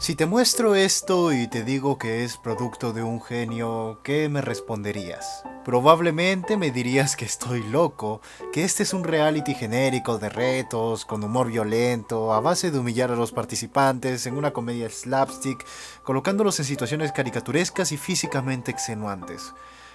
Si te muestro esto y te digo que es producto de un genio, ¿qué me responderías? Probablemente me dirías que estoy loco, que este es un reality genérico de retos, con humor violento, a base de humillar a los participantes en una comedia slapstick, colocándolos en situaciones caricaturescas y físicamente extenuantes.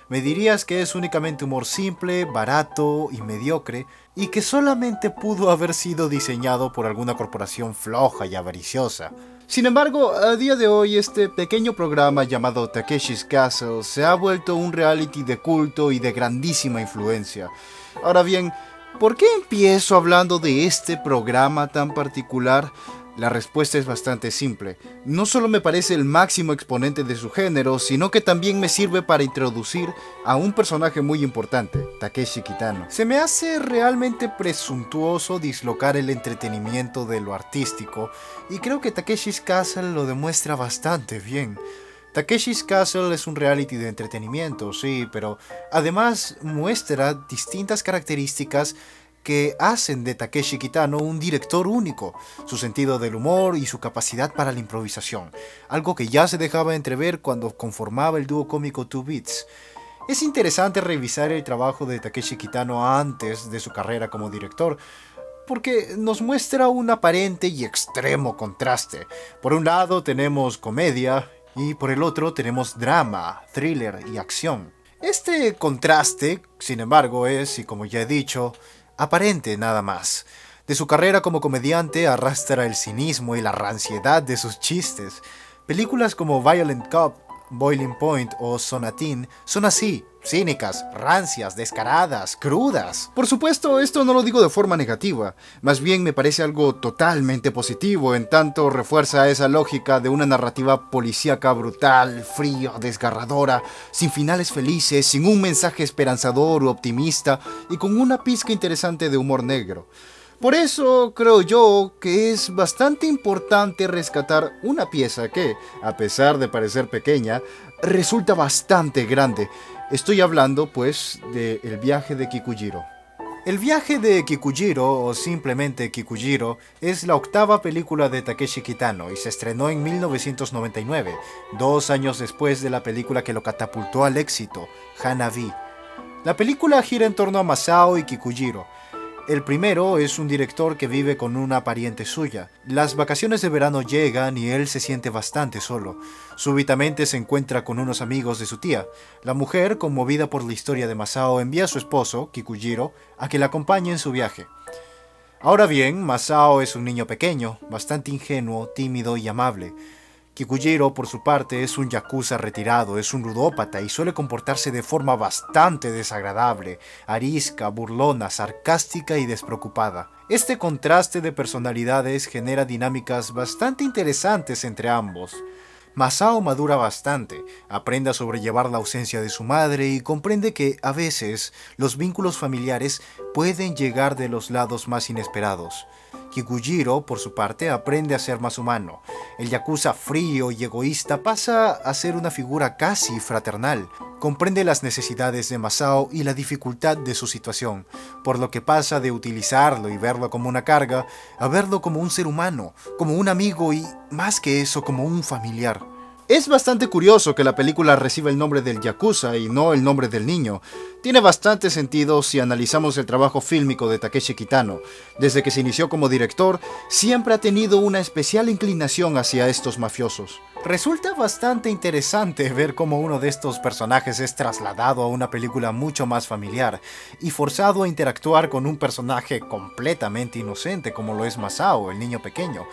Me dirías que es únicamente humor simple, barato y mediocre, y que solamente pudo haber sido diseñado por alguna corporación floja y avariciosa. Sin embargo, a día de hoy este pequeño programa llamado Takeshi's Castle se ha vuelto un reality de culto y de grandísima influencia. Ahora bien, ¿por qué empiezo hablando de este programa tan particular? La respuesta es bastante simple. No solo me parece el máximo exponente de su género, sino que también me sirve para introducir a un personaje muy importante, Takeshi Kitano. Se me hace realmente presuntuoso dislocar el entretenimiento de lo artístico, y creo que Takeshi's Castle lo demuestra bastante bien. Takeshi's Castle es un reality de entretenimiento, sí, pero además muestra distintas características que hacen de Takeshi Kitano un director único, su sentido del humor y su capacidad para la improvisación, algo que ya se dejaba entrever cuando conformaba el dúo cómico Two Beats. Es interesante revisar el trabajo de Takeshi Kitano antes de su carrera como director, porque nos muestra un aparente y extremo contraste. Por un lado tenemos comedia y por el otro tenemos drama, thriller y acción. Este contraste, sin embargo, es, y como ya he dicho, aparente nada más. De su carrera como comediante arrastra el cinismo y la ranciedad de sus chistes. Películas como Violent Cop, Boiling Point o Sonatine son así, cínicas, rancias, descaradas, crudas. Por supuesto, esto no lo digo de forma negativa, más bien me parece algo totalmente positivo, en tanto refuerza esa lógica de una narrativa policíaca brutal, fría, desgarradora, sin finales felices, sin un mensaje esperanzador o optimista y con una pizca interesante de humor negro. Por eso creo yo que es bastante importante rescatar una pieza que, a pesar de parecer pequeña, resulta bastante grande. Estoy hablando, pues, de El viaje de Kikujiro. El viaje de Kikujiro, o simplemente Kikujiro, es la octava película de Takeshi Kitano y se estrenó en 1999, 2 años después de la película que lo catapultó al éxito, Hanabi. La película gira en torno a Masao y Kikujiro. El primero es un director que vive con una pariente suya. Las vacaciones de verano llegan y él se siente bastante solo. Súbitamente se encuentra con unos amigos de su tía. La mujer, conmovida por la historia de Masao, envía a su esposo, Kikujiro, a que la acompañe en su viaje. Ahora bien, Masao es un niño pequeño, bastante ingenuo, tímido y amable. Kikujiro, por su parte, es un yakuza retirado, es un ludópata y suele comportarse de forma bastante desagradable, arisca, burlona, sarcástica y despreocupada. Este contraste de personalidades genera dinámicas bastante interesantes entre ambos. Masao madura bastante, aprende a sobrellevar la ausencia de su madre y comprende que, a veces, los vínculos familiares pueden llegar de los lados más inesperados. Kikujiro, por su parte, aprende a ser más humano. El yakuza frío y egoísta pasa a ser una figura casi fraternal. Comprende las necesidades de Masao y la dificultad de su situación, por lo que pasa de utilizarlo y verlo como una carga a verlo como un ser humano, como un amigo y, más que eso, como un familiar. Es bastante curioso que la película reciba el nombre del Yakuza y no el nombre del niño. Tiene bastante sentido si analizamos el trabajo fílmico de Takeshi Kitano. Desde que se inició como director, siempre ha tenido una especial inclinación hacia estos mafiosos. Resulta bastante interesante ver cómo uno de estos personajes es trasladado a una película mucho más familiar y forzado a interactuar con un personaje completamente inocente como lo es Masao, el niño pequeño.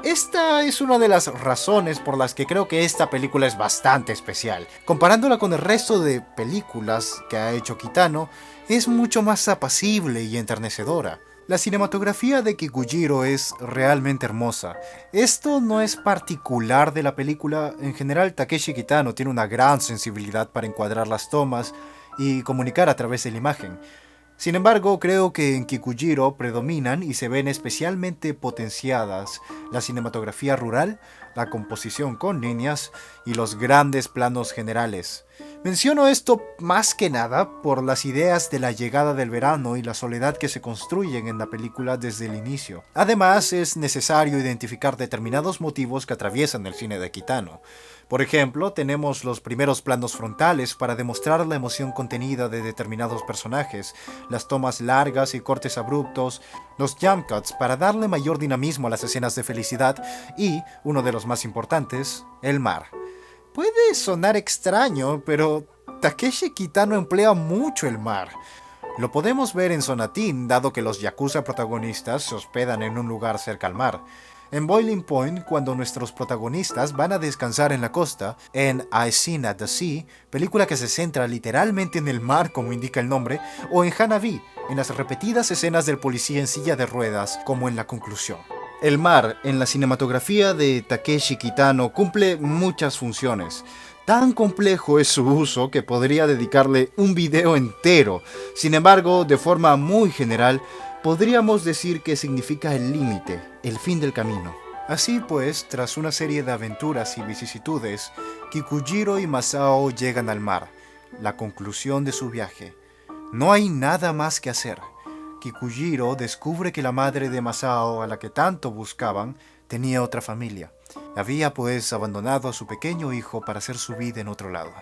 Esta es una de las razones por las que creo que esta película es bastante especial. Comparándola con el resto de películas que ha hecho Kitano, es mucho más apacible y enternecedora. La cinematografía de Kikujiro es realmente hermosa. Esto no es particular de la película, en general Takeshi Kitano tiene una gran sensibilidad para encuadrar las tomas y comunicar a través de la imagen. Sin embargo, creo que en Kikujiro predominan y se ven especialmente potenciadas la cinematografía rural, la composición con líneas y los grandes planos generales. Menciono esto más que nada por las ideas de la llegada del verano y la soledad que se construyen en la película desde el inicio. Además, es necesario identificar determinados motivos que atraviesan el cine de Kitano. Por ejemplo, tenemos los primeros planos frontales para demostrar la emoción contenida de determinados personajes, las tomas largas y cortes abruptos, los jump cuts para darle mayor dinamismo a las escenas de felicidad y, uno de los más importantes, el mar. Puede sonar extraño, pero Takeshi Kitano emplea mucho el mar. Lo podemos ver en Sonatín, dado que los yakuza protagonistas se hospedan en un lugar cerca al mar. En Boiling Point, cuando nuestros protagonistas van a descansar en la costa, en I Seen at the Sea, película que se centra literalmente en el mar como indica el nombre, o en Hanabi, en las repetidas escenas del policía en silla de ruedas, como en la conclusión. El mar, en la cinematografía de Takeshi Kitano, cumple muchas funciones. Tan complejo es su uso que podría dedicarle un video entero. Sin embargo, de forma muy general, podríamos decir que significa el límite, el fin del camino. Así pues, tras una serie de aventuras y vicisitudes, Kikujiro y Masao llegan al mar, la conclusión de su viaje. No hay nada más que hacer. Kikujiro descubre que la madre de Masao, a la que tanto buscaban, tenía otra familia. Había pues abandonado a su pequeño hijo para hacer su vida en otro lado.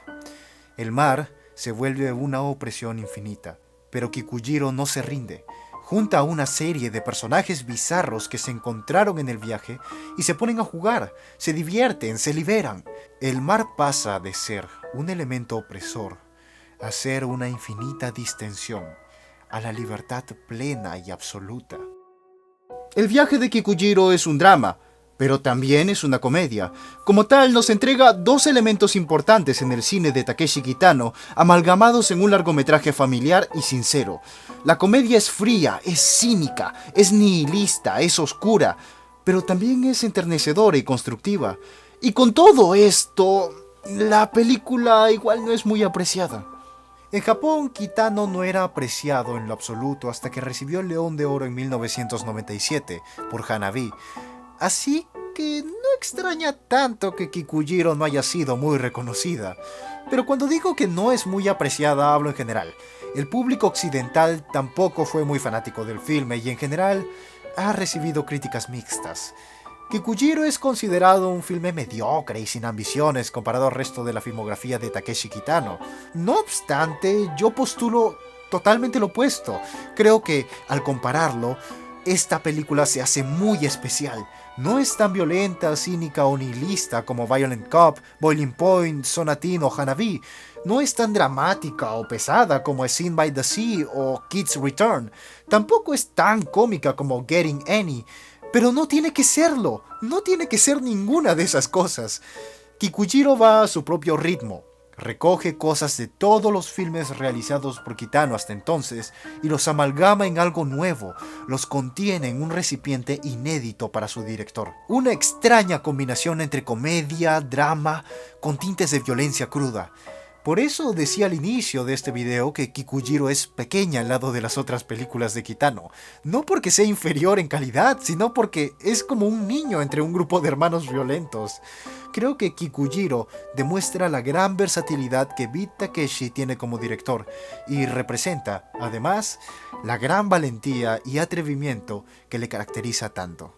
El mar se vuelve una opresión infinita, pero Kikujiro no se rinde. Junta a una serie de personajes bizarros que se encontraron en el viaje y se ponen a jugar, se divierten, se liberan. El mar pasa de ser un elemento opresor a ser una infinita distensión, a la libertad plena y absoluta. El viaje de Kikujiro es un drama, pero también es una comedia. Como tal, nos entrega dos elementos importantes en el cine de Takeshi Kitano, amalgamados en un largometraje familiar y sincero. La comedia es fría, es cínica, es nihilista, es oscura, pero también es enternecedora y constructiva. Y con todo esto, la película igual no es muy apreciada. En Japón, Kitano no era apreciado en lo absoluto hasta que recibió el León de Oro en 1997 por Hanabi. Así que no extraña tanto que Kikujiro no haya sido muy reconocida. Pero cuando digo que no es muy apreciada, hablo en general. El público occidental tampoco fue muy fanático del filme y en general ha recibido críticas mixtas. Kikujiro es considerado un filme mediocre y sin ambiciones comparado al resto de la filmografía de Takeshi Kitano. No obstante, yo postulo totalmente lo opuesto. Creo que, al compararlo, esta película se hace muy especial. No es tan violenta, cínica o nihilista como Violent Cop, Boiling Point, Sonatín o Hanabi. No es tan dramática o pesada como A Scene by the Sea o Kids Return. Tampoco es tan cómica como Getting Any. Pero no tiene que serlo, no tiene que ser ninguna de esas cosas. Kikujiro va a su propio ritmo, recoge cosas de todos los filmes realizados por Kitano hasta entonces y los amalgama en algo nuevo, los contiene en un recipiente inédito para su director. Una extraña combinación entre comedia, drama, con tintes de violencia cruda. Por eso decía al inicio de este video que Kikujiro es pequeña al lado de las otras películas de Kitano. No porque sea inferior en calidad, sino porque es como un niño entre un grupo de hermanos violentos. Creo que Kikujiro demuestra la gran versatilidad que Beat Takeshi tiene como director y representa, además, la gran valentía y atrevimiento que le caracteriza tanto.